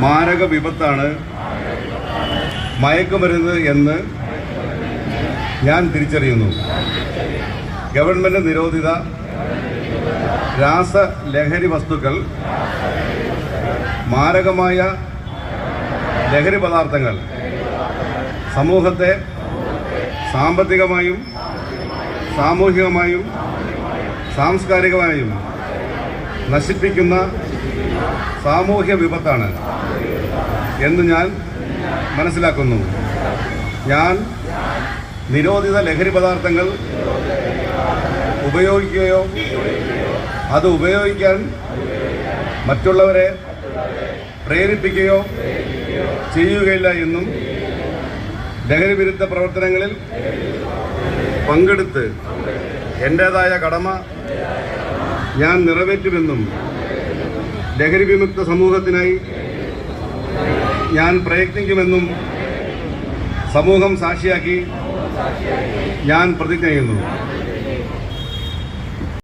മാരക വിപത്താണ് മയക്കുമരുന്ന് എന്ന് ഞാൻ തിരിച്ചറിയുന്നു. ഗവൺമെൻറ് നിരോധിത രാസലഹരി വസ്തുക്കൾ, മാരകമായ ലഹരി പദാർത്ഥങ്ങൾ സമൂഹത്തെ സാമ്പത്തികമായും സാമൂഹികമായും സാംസ്കാരികമായും നശിപ്പിക്കുന്ന സാമൂഹ്യ വിപത്താണ് എന്ന് ഞാൻ മനസ്സിലാക്കുന്നു. ഞാൻ നിരോധിത ലഹരി പദാർത്ഥങ്ങൾ ഉപയോഗിക്കുകയോ അത് ഉപയോഗിക്കാൻ മറ്റുള്ളവരെ പ്രേരിപ്പിക്കുകയോ ചെയ്യുകയില്ല എന്നും ലഹരി വിരുദ്ധ പ്രവർത്തനങ്ങളിൽ പങ്കെടുത്ത് എൻ്റേതായ കടമ ഞാൻ നിറവേറ്റുമെന്നും ലഹരി വിമുക്ത സമൂഹത്തിനായി ഞാൻ പ്രയത്നിക്കുമെന്നും സമൂഹം സാക്ഷിയാക്കി ഞാൻ പ്രതിജ്ഞ ചെയ്യുന്നു.